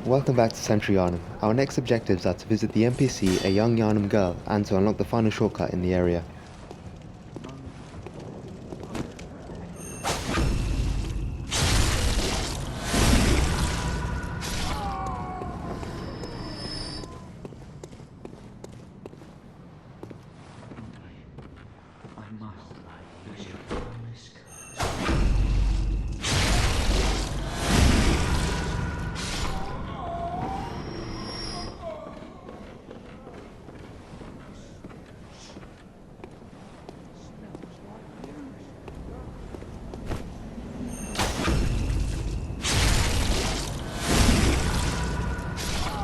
Welcome back to Central Yharnam. Our next objectives are to visit the NPC, a young Yharnam girl, and to unlock the final shortcut in the area.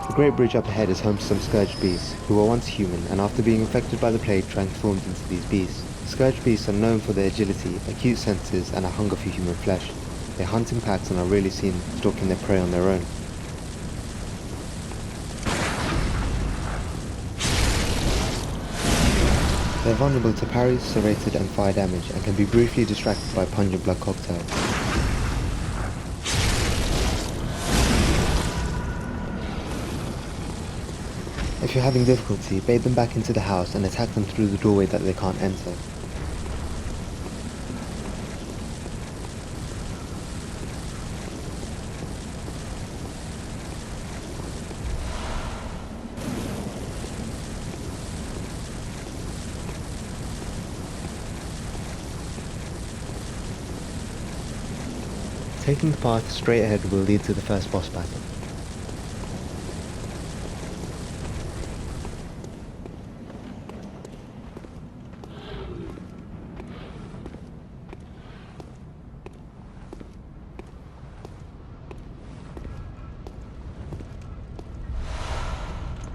The Great Bridge up ahead is home to some scourged beasts, who were once human and after being infected by the plague transformed into these beasts. Scourged beasts are known for their agility, acute senses and a hunger for human flesh. They hunt in packs and are rarely seen stalking their prey on their own. They are vulnerable to parries, serrated and fire damage and can be briefly distracted by pungent blood cocktails. If you're having difficulty, bait them back into the house and attack them through the doorway that they can't enter. Taking the path straight ahead will lead to the first boss battle.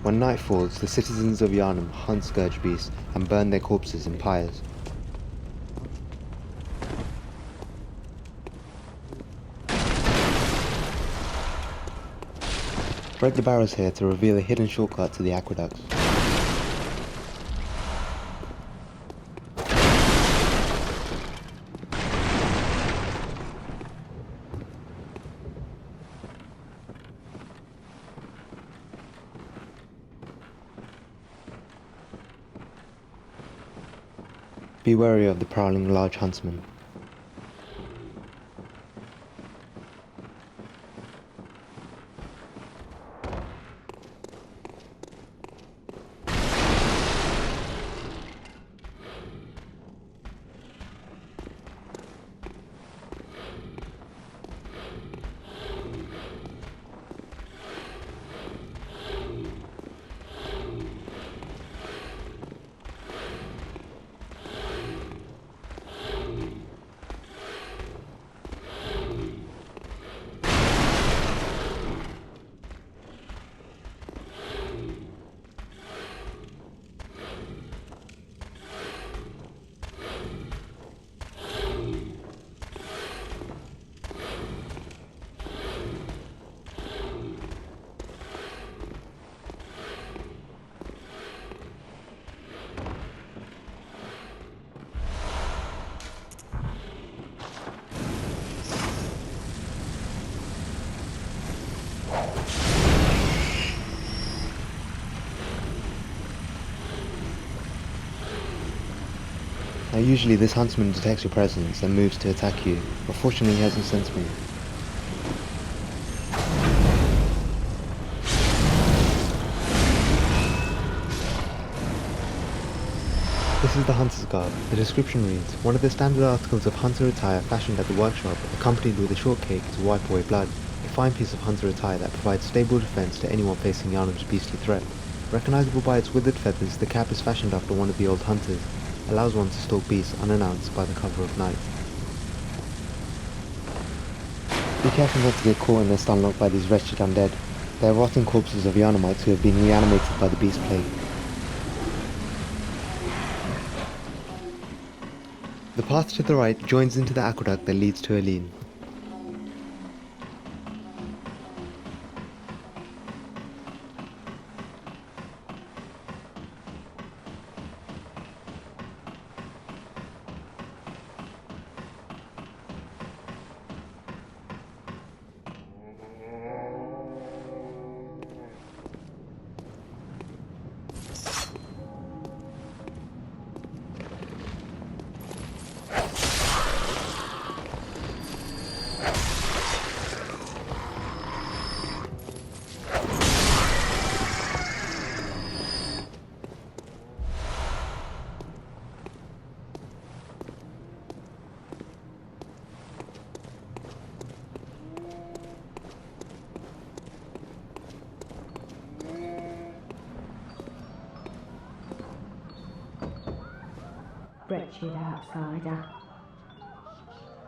When night falls, the citizens of Yharnam hunt scourge beasts and burn their corpses in pyres. Break the barrels here to reveal a hidden shortcut to the aqueducts. Be wary of the prowling large huntsman. Now usually this huntsman detects your presence and moves to attack you, but fortunately he hasn't sensed me. This is the Hunter's Guard. The description reads, one of the standard articles of hunter attire fashioned at the workshop, accompanied with a short cake to wipe away blood. A fine piece of hunter attire that provides stable defense to anyone facing Yharnam's beastly threat. Recognizable by its withered feathers, the cap is fashioned after one of the old hunters. Allows one to stalk beasts unannounced by the cover of night. Be careful not to get caught in the stun lock by these wretched undead. They are rotting corpses of Yharnamites who have been reanimated by the beast plague. The path to the right joins into the aqueduct that leads to Aline. wretched outsider.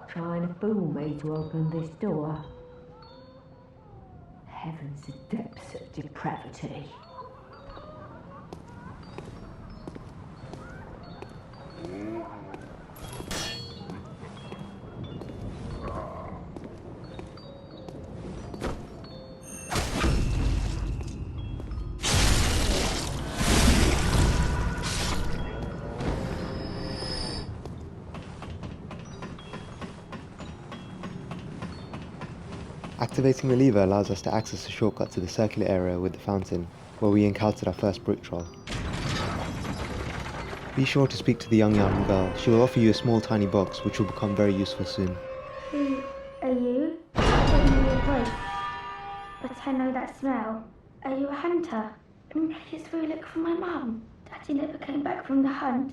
Trying to fool me to open this door. Heavens, the depths of depravity. Activating the lever allows us to access a shortcut to the circular area with the fountain, where we encountered our first brick troll. Be sure to speak to the young Yharnam girl. She will offer you a small tiny box which will become very useful soon. Who are you? I don't know your voice, but I know that smell. Are you a hunter? And please will you look for my mum? Daddy never came back from the hunt,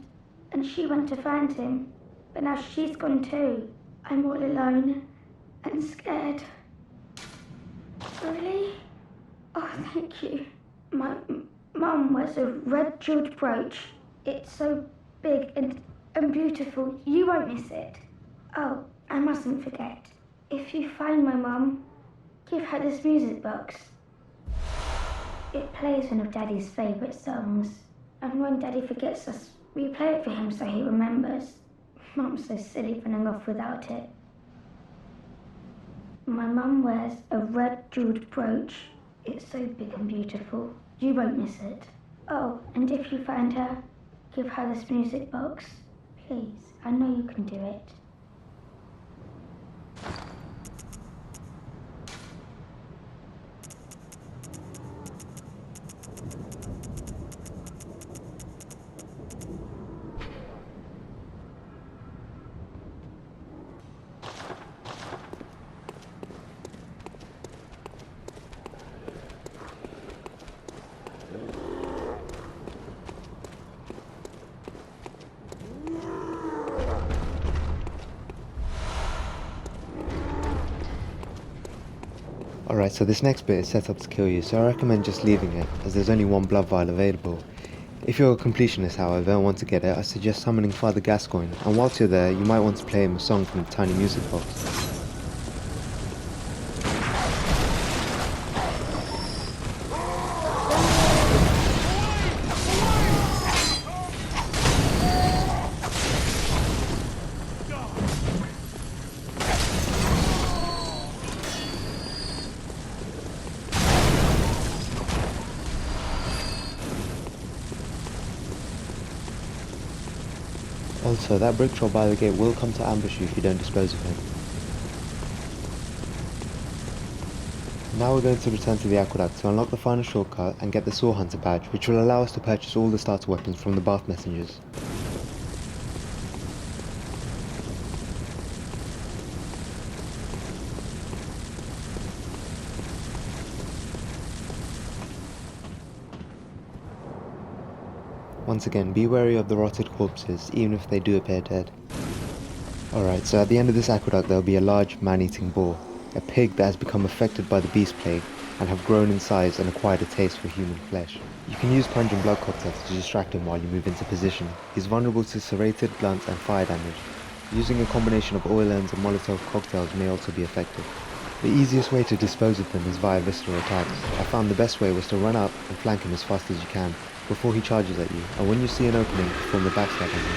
and she went to find him, but now she's gone too. I'm all alone and scared. Really? Oh, thank you. My mum wears a red jeweled brooch. It's so big and beautiful, you won't miss it. Oh, I mustn't forget. If you find my mum, give her this music box. It plays one of Daddy's favourite songs, and when Daddy forgets us, we play it for him so he remembers. Mum's so silly running off without it. My mum wears a red jeweled brooch. It's so big and beautiful, you won't miss it. Oh, and if you find her, give her this music box. Please, I know you can do it. Alright, so this next bit is set up to kill you, so I recommend just leaving it, as there's only one blood vial available. If you're a completionist, however, and want to get it, I suggest summoning Father Gascoigne, and whilst you're there, you might want to play him a song from the tiny music box. Also, that brick troll by the gate will come to ambush you if you don't dispose of him. Now we're going to return to the aqueduct to unlock the final shortcut and get the Saw Hunter badge, which will allow us to purchase all the starter weapons from the Bath Messengers. Once again, be wary of the rotted corpses, even if they do appear dead. Alright, so at the end of this aqueduct there will be a large man-eating boar, a pig that has become affected by the beast plague and have grown in size and acquired a taste for human flesh. You can use pungent blood cocktails to distract him while you move into position. He's vulnerable to serrated, blunt and fire damage. Using a combination of oil ends and Molotov cocktails may also be effective. The easiest way to dispose of them is via visceral attacks. I found the best way was to run up and flank him as fast as you can before he charges at you, and when you see an opening, perform a backstab on him.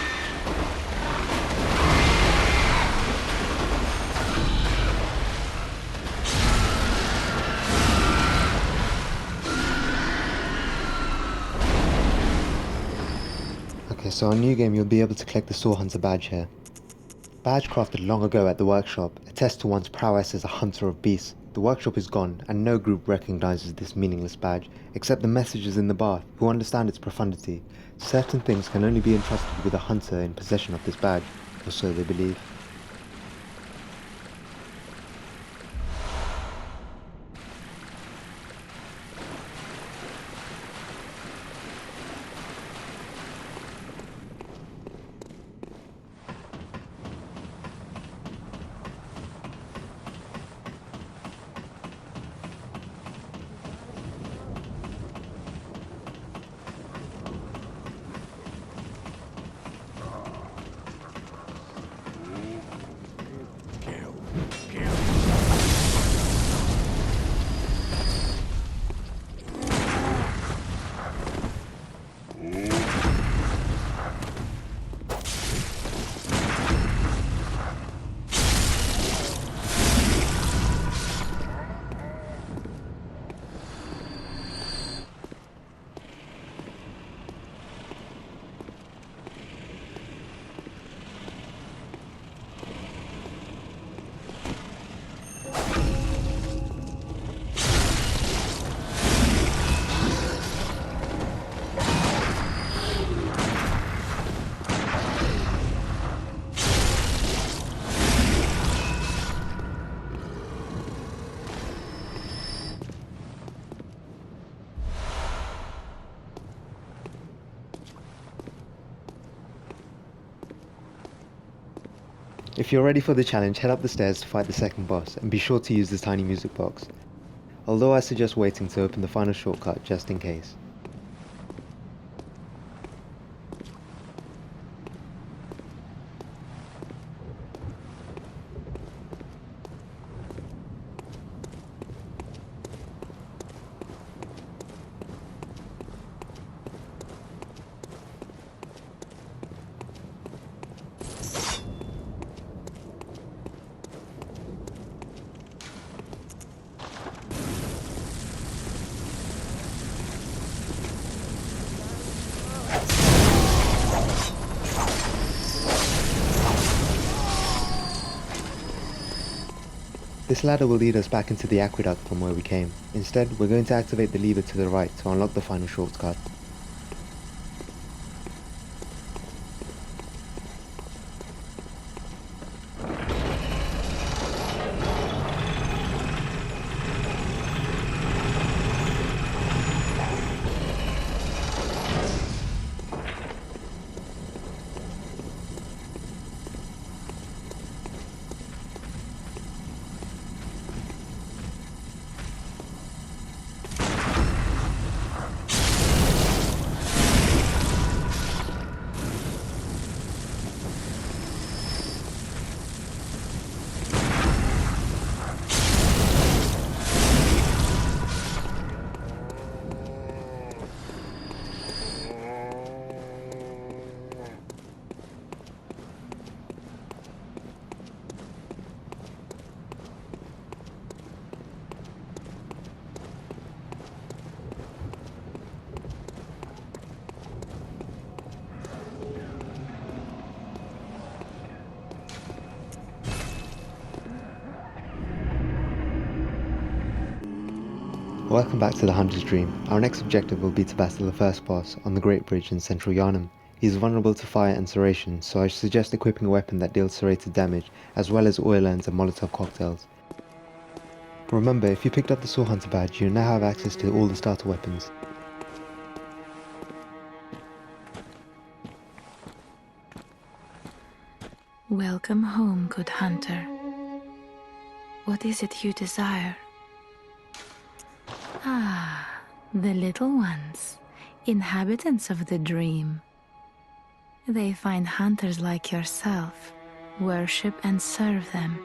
Okay, so on New Game you'll be able to collect the Saw Hunter badge here. Badge crafted long ago at the workshop attests to one's prowess as a hunter of beasts. The workshop is gone, and no group recognizes this meaningless badge, except the messengers in the bath, who understand its profundity. Certain things can only be entrusted with a hunter in possession of this badge, or so they believe. If you're ready for the challenge, head up the stairs to fight the second boss, and be sure to use this tiny music box. Although I suggest waiting to open the final shortcut just in case. This ladder will lead us back into the aqueduct from where we came. Instead, we're going to activate the lever to the right to unlock the final shortcut. Welcome back to the Hunter's Dream. Our next objective will be to battle the first boss on the Great Bridge in central Yharnam. He is vulnerable to fire and serration, so I suggest equipping a weapon that deals serrated damage, as well as oil ends and Molotov cocktails. Remember, if you picked up the Saw Hunter badge, you now have access to all the starter weapons. Welcome home, good hunter. What is it you desire? Ah, the little ones, inhabitants of the dream. They find hunters like yourself, worship and serve them.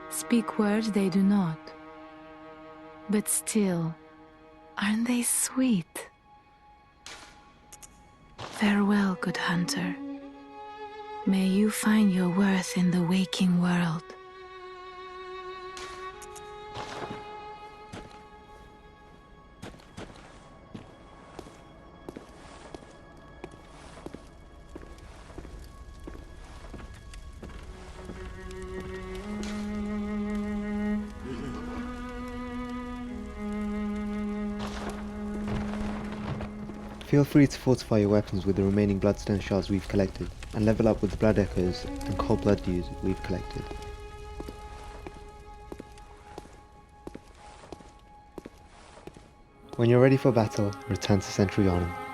Speak words they do not. But still, aren't they sweet? Farewell, good hunter. May you find your worth in the waking world. Feel free to fortify your weapons with the remaining bloodstone shards we've collected, and level up with the blood echoes and Coldblood dews we've collected. When you're ready for battle, return to central Yharnam.